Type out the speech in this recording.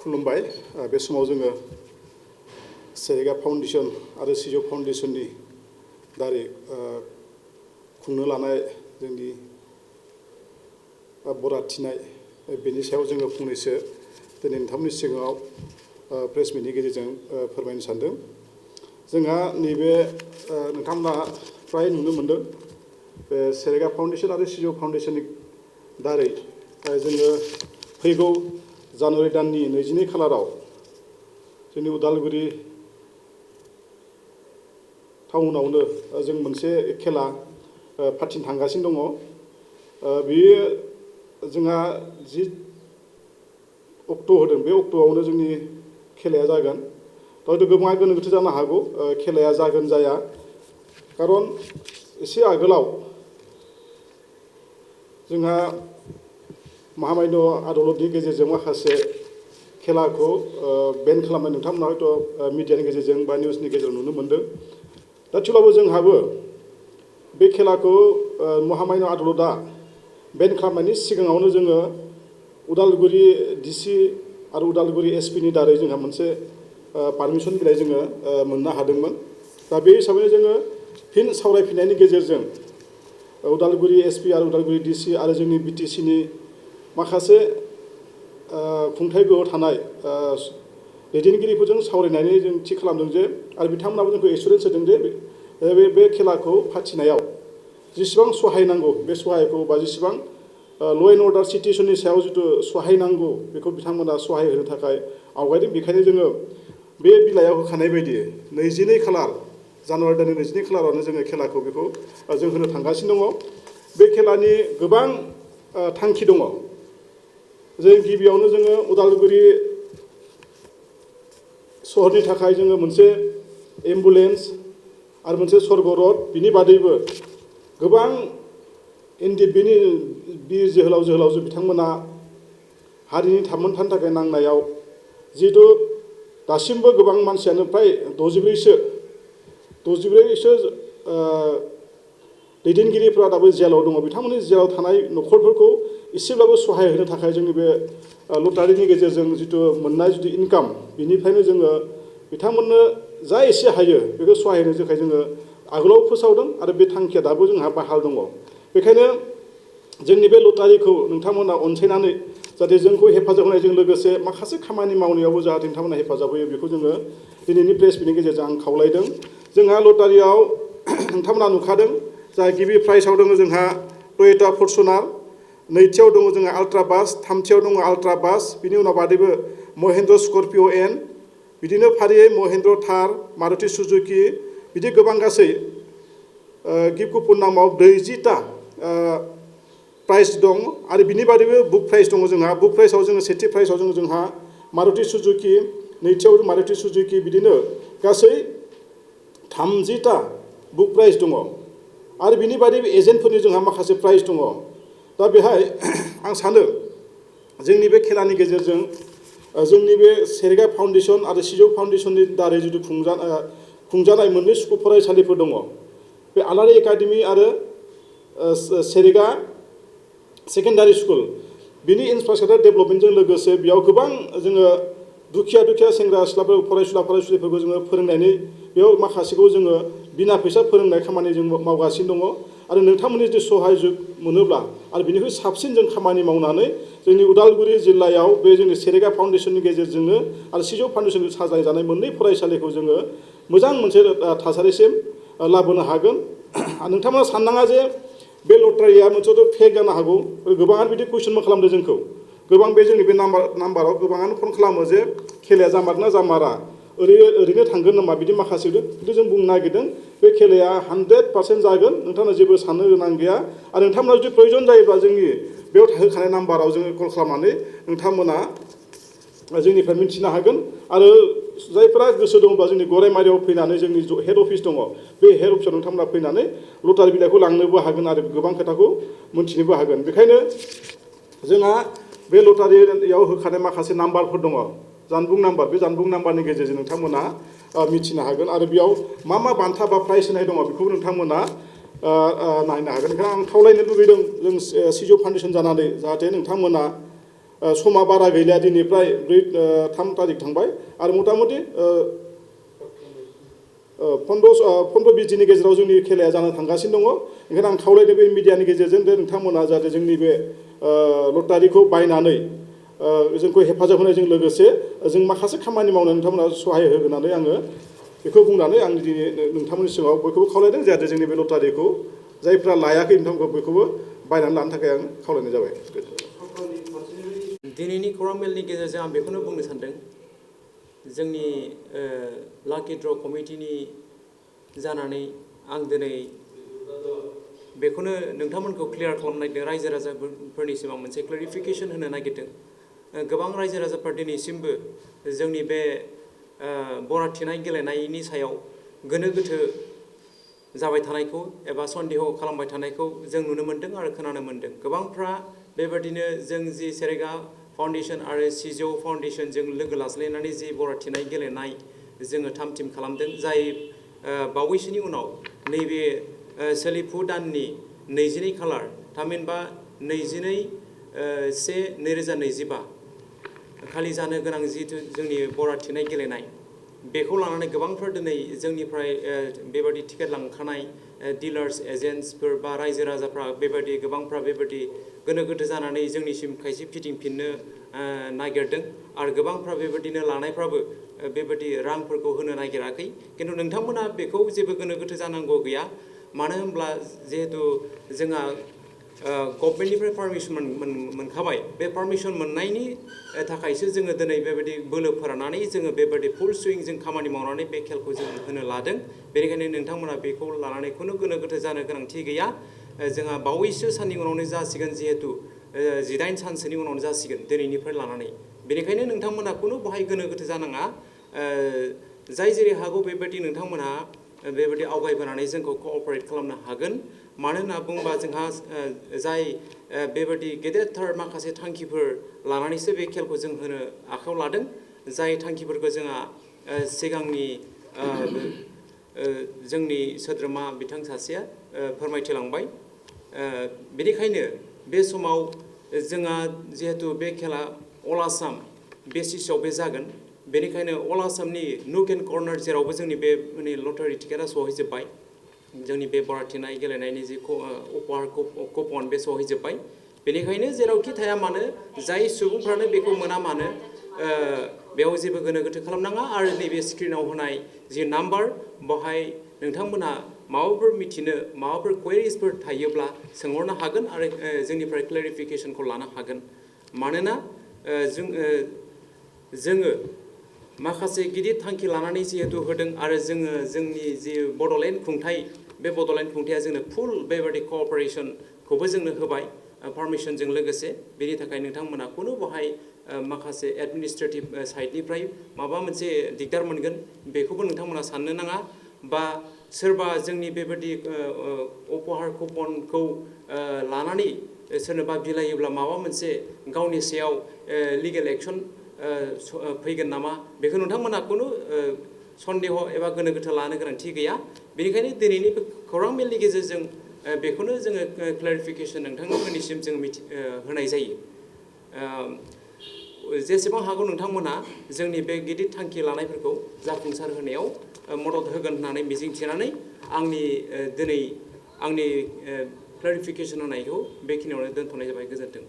खुलुमबाय बे समाव जोङो सेरेगा फाउन्डेसन आरो सिजौ फाउन्डेसननि दारै खुंनो लानाय जोंनि बराथिनाय बेनि सायाव जोङो फंनैसो दिनै नोंथांमोननि सिगाङाव प्रेस मिटनि गेजेरजों फोरमायनो सानदों। जोंहा नैबे नोंथांमोना फ्राय नुनो मोनदों बे सेरेगा फाउन्डेसन आरो सिजौ फाउन्डेसननि दारै जोङो फैगौ जानुवारि दाननि 22 खालाराव जोंनि उदालगुरि टाउनावनो जों मोनसे खेला फाथिनो थांगासिनो दङ। बेयो जोंहा जि अक्ट' होदों बे अक्ट'आवनो जोंनि खेलाया जागोन। हयथ' गोबाङा गोनो गोथो जानो हागौ खेलाया जागोन जाया, खारन एसे आगोलाव जोंहा महामान्य आदालतनि गेजेरजों माखासे खेलाखौ बेन खालामनाय नोंथांमोना हयथ' मिडियानि गेजेरजों बा निउसनि गेजेरजों नुनो मोन्दों। दा थेवब्लाबो जोंहाबो बे खेलाखौ महामान्य आदालतआ बेन खालामनायनि सिगाङावनो जोङो उदालगुरि डिसि आरो उदालगुरि एसपिनि दारै जोंहा मोनसे पारमिसन बिलाइ जोङो मोननो हादोंमोन। दा बे हिसाबैनो जोङो फिन सावरायफिननायनि गेजेरजों उदालगुरि एसपि आरो उदालगुरि डिसि आरो जोंनि बिटिसिनि माखासे खुंथाय गोहोआव थानाय दैदेनगिरिफोरजों सावरायनानै जों थि खालामदों जे आरो बिथांमोनाबो जोंखौ एसुरेन्स होदों जे बे खेलाखौ फाथिनायाव जेसेबां सहाय नांगौ बे सहायखौ बा जेसेबां ल' एन्ड अर्डार सिटुएसननि सायाव जिथु सहाय नांगौ बेखौ बिथांमोना सहाय होनो थाखाय आवगायदों। बेखायनो जोङो बे बिलाइयाव होखानाय बायदि 22 खालार जानुवारि दाननि 22 खालारावनो जोङो खेलाखौ बेखौ जों होनो थांगासिनो दङ। बे खेलानि गोबां थांखि दङ। जों गिबियावनो जोङो उदालगुरि सहरनि थाखाय जोङो मोनसे एम्बुलेन्स आरो मोनसे सर्ग रड, बिनि बादैबो गोबां बिनि बिर जोहोलावजो बिथांमोना हारिनि थामोनथानि थाखाय नांनायाव जिहेतु दासिमबो गोबां मानसियानो फ्राय 64सो दैदेनगिरिफ्रा दाबो जेलाव दङ। बिथांमोननि जेलाव थानाय न'खरफोरखौ एसेब्लाबो सहाय होनो थाखाय जोंनि बे लटारिनि गेजेरजों जिथु मोननाय जिथु इनकाम, बिनिफ्रायनो जोङो बिथांमोननो जा एसे हायो बेखौ सहाय होनो थाखाय जोङो आगोलाव फोसावदों आरो बे थांखिया दाबो जोंहा बाहाल दङ। बेखायनो जोंनि बे लटारिखौ नोंथांमोना अनसायनानै जाहाथे जोंखौ हेफाजाब होनायजों लोगोसे माखासे खामानि मावनायावबो जाहाथे नोंथांमोना हेफाजाब होयो, बेखौ जोङो दिनैनि प्रेस मिटनि गेजेरजों आं खावलायदों। जोंहा लटारियाव नोंथांमोना नुखादों जा गिबि प्राइजआव दङ जोंहा टय'टा फर्चुनार, नैथियाव दङ जोंहा आल्ट्रा बास, थामथियाव दङ आल्ट्रा बास, बिनि उनाव बादैबो महेन्द्र स्कर्पिय' एन, बिदिनो फारियै महेन्द्र थार, मारुति सुजुकि, बिदि गोबां गासै गिफ्ट कुपन नामाव 40टा प्राइज दं। आरो बिनि बादैबो बुक प्राइज दङ जोंहा। बुक प्राइजआव जोङो सेथि प्राइजआव जोंहा मारुति सुजुकि, नैथियाव मारुति सुजुकि, बिदिनो गासै 30टा बुक प्राइज दङ। आरो बिनि बादैबो एजेन्टफोरनि जोंहा माखासे प्राइज दङ। दा बेहाय आं सानो जोंनि बे खेलानि गेजेरजों जोंनि बे सेरेगा फाउन्डेसन आरो सिजौ फाउन्डेसननि दारै जिथु खुंजानाय मोननै स्कुल फरायसालिफोर दङ, बे आलारि एकाडेमि आरो सेरेगा सेकेन्डारि स्कुल, बिनि इनफ्रास्ट्राकचार डेभेलपमेन्टजों लोगोसे बेयाव गोबां जोङो दुखिया सेंग्रा सिख्लाफोर फरायसुलिफोरखौ जोङो फोरोंनानै बेयाव माखासेखौ जोङो बिना फैसा फोरोंनाय खामानि जों मावगासिनो दङ। आरो नोंथांमोननि जुदि सहाय मोनोब्ला आरो बिनिख्रुइ साबसिन जों खामानि मावनानै जोंनि उदालगुरि जिल्लायाव बे जोंनि सेरेगा फाउन्डेसननि गेजेरजोंनो आरो सिजौ फाउन्डेसनजों साजायजानाय मोननै फरायसालिखौ जोङो मोजां मोनसे थासारिसिम लाबोनो हागोन। नोंथांमोना साननाङा जे बे लटारिया मोनसेथ' फेक जानो हागौ। गोबाङानो बिदि कुइसनबो खालामदों जोंखौ। गोबां बे जोंनि बे नाम्बाराव गोबाङानो फन खालामो जे खेलाया जामारना जामारा, ओरैनो थांगोन नामा, बिदि माखासे खिन्थु जों बुंनो नागिरदों बे खेलाया 100% जागोन। नोंथांमोना जेबो साननो गोनां गैया। आरो नोंथांमोना जुदि प्रयजन जायोब्ला जोंनि बेयाव होखानाय नाम्बाराव जोङो कल खालामनानै नोंथांमोना जोंनिफ्राय मिन्थिनो हागोन। आरो जायफोरा गोसो दङब्ला जोंनि गरायमारियाव फैनानै जोंनि हेड अफिस दङ, बे हेड अफिसाव नोंथांमोना फैनानै लटारि बिलाइखौ लांनोबो हागोन आरो गोबां खोथाखौ मोन्थिनोबो हागोन। बेखायनो जोंहा बे लटारियाव होखानाय माखासे नाम्बारफोर दङ, जानबुं नाम्बार, बे जानबुं नाम्बारनि गेजेरजों नोंथांमोना मिथिनो हागोन। आरो बेयाव मा बान्था बा प्राइज होनाय दङ बेखौबो नोंथांमोना नायनो हागोन। ओंखायनो आं खावलायनो लुबैदों जों सिजौ फाउन्डेसन जानानै जाहाथे नोंथांमोना समा बारा गैलिया दिननिफ्राय 3 तारिख थांबाय आरो मथा-मथि 15-20 दिननि गेजेराव जोंनि खेलाया जानो थांगासिनो दङ। ओंखायनो आं खावलायदों बे मिडियानि गेजेरजों नोंथांमोना जाहाथे जोंनि बे लटारिखौ बायनानै जोंखौ हेफाजाब होनायजों लोगोसे जों माखासे खामानि मावनो नोंथांमोना सहाय होनानै आङो बेखौ बुंनानै आं दिनै नोंथांमोननि सिगाङाव बयखौबो खावलायदों जाहाथे जोंनि बे लटारिखौ जायफ्रा लायाखै नोंथांमोनखौ बयखौबो बायनानै लानो थाखाय आं खावलायनाय जाबाय। दिनैनि खौरां मेलनि गेजेरजों आं बेखौनो बुंनो सानदों जोंनि लाकि ड्र कमिटिनि जानानै आं दिनै बेखौनो नोंथांमोनखौ क्लियार खालामनो नागिरदों रायजो राजाफोरनिसिम आं मोनसे क्लेरिफिकेसन होनो नागिरदों। गोबां रायजो राजाफोर दिनैसिमबो जोंनि बे बराथिनाय गेलेनायनि सायाव गोनो गोथो जाबाय थानायखौ एबा सन्देह खालामबाय थानायखौ जों नुनो मोन्दों आरो खोनानो मोन्दों। गोबांफ्रा बेबादिनो जों जि सेरेगा फाउन्डेसन आरो सिजौ फाउन्डेसनजों लोगो लाज्लायनानै जि बराथिनाय गेलेनाय जोङो थाम थिम खालामदों जाय बावैसोनि उनाव नैबे सोलिफु दाननि 22 खालार थामहिनबा 22/1/2025 खालि जानो गोनां जिहेतु जोंनि बराथिनाय गेलेनाय बेखौ लानानै गोबांफोर दिनै जोंनिफ्राय बेबादि टिकेट लांखानाय डिलार्स एजेन्ट्सफोर बा रायजो राजाफ्रा बेबादि गोबांफ्रा बेबादि गोनो गोथो जानानै जोंनिसिम खायसे फिदिंफिननो नागिरदों आरो गोबांफ्रा बेबादिनो लानायफ्राबो बेबादि रांफोरखौ होनो नागिराखै। खिन्थु नोंथांमोना बेखौ जेबो गोनो गोथो जानांगौ गैया। मानो होनब्ला जिहेतु जोंहा गभर्नमेन्टनिफ्राय पारमिसन मोनखाबाय बे पारमिसन मोननायनि थाखायसो जोङो दिनै बेबायदि बोलो फोराननानै जोङो बेबायदि फुल सुइंजों खामानि मावनानै बे खेलखौ जों होनो लादों। बेनिखायनो नोंथांमोना बेखौ लानानै खुनु गोनो गोथो जानो गोनांथि गैया। जोंहा बावैसो साननि उनावनो जासिगोन जिहेतु 18 सानसोनि उनावनो जासिगोन दिनैनिफ्राय लानानै। बेनिखायनो नोंथांमोना खुनु बाहाय गोनो गोथो जानाङा। जाय जेरै हागौ बेबायदि नोंथांमोनहा बेबायदि आवगायबोनानै जोंखौ कअपारेट खालामनो हागोन। मानो होनना बुङोबा जोंहा जाय बेबायदि गेदेरथार माखासे थांखिफोर लानानैसो बे खेलखौ जों होनो आखायाव लादों। जाय थांखिफोरखौ जोंहा सिगांनि जोंनि सोद्रोमा बिथां सासेया फोरमायथिलांबाय। बेनिखायनो बे समाव जोंहा जिहेतु बे खेला अल आसाम बेसिसाव बे जागोन। बेनिखायनो अल आसामनि नुक एन्ड कर्नार जेरावबो जोंनि बे लटारि टिकेटआ सहैजोब्बाय। जोंनि बे बराथिनाय गेलेनायनि जि उपहार कुपन बे सहैजोब्बाय। बेनिखायनो जेरावखि थाया मानो जाय सुबुंफ्रानो बेखौ मोना मानो बेयाव जेबो गोनो गोथो खालामनाङा आरो नैबे स्क्रिनाव होनाय जि नाम्बार बेवहाय नोंथांमोनहा माबाफोर मिथिनो माबाफोर कुवेरिसफोर थायोब्ला सोंहरनो हागोन आरो जोंनिफ्राय क्लेरिफिकेसनखौ लानो हागोन। मानोना जोङो माखासे गिदिर थांखि लानानै जिहेतु होदों आरो जोङो जोंनि जि बड'लेण्ड खुंथाइ बे बड'लेण्ड खुंथाइया जोंनो फुल बेबायदि कअपारेसनखौबो जोंनो होबाय पारमिसनजों लोगोसे। बेनि थाखाय नोंथांमोना खुनु बाहाय माखासे एडमिनिस्ट्रेटिभ साइडनिफ्राय माबा मोनसे दिगदार मोनगोन बेखौबो नोंथांमोना साननो नाङा। बा सोरबा जोंनि बेबायदि उपहार कुपनखौ लानानै सोरनोबा बिलायोब्ला माबा मोनसे गावनि सायाव लिगेल एक्सन फैगोन नामा बेखौ नोंथांमोना खुनु सन्देह एबा गोनो गोथो लानो गोनांथि गैया। बेनिखायनो दिनैनि खौरां मेलनि गेजेरजों बेखौनो जोङो क्लेरिफिकेसन नोंथांमोननिसिम जों होनाय जायो। जेसेबां हागौ नोंथांमोना जोंनि बे गिदिर थांखि लानायफोरखौ जाफुंसार होनायाव मदद होगोन होननानै मिजिंथिनानै आंनि दिनै आंनि क्लेरिफिकेसन होनायखौ बेखिनियावनो दोनथ'नाय जाबाय। गोजोन्थों।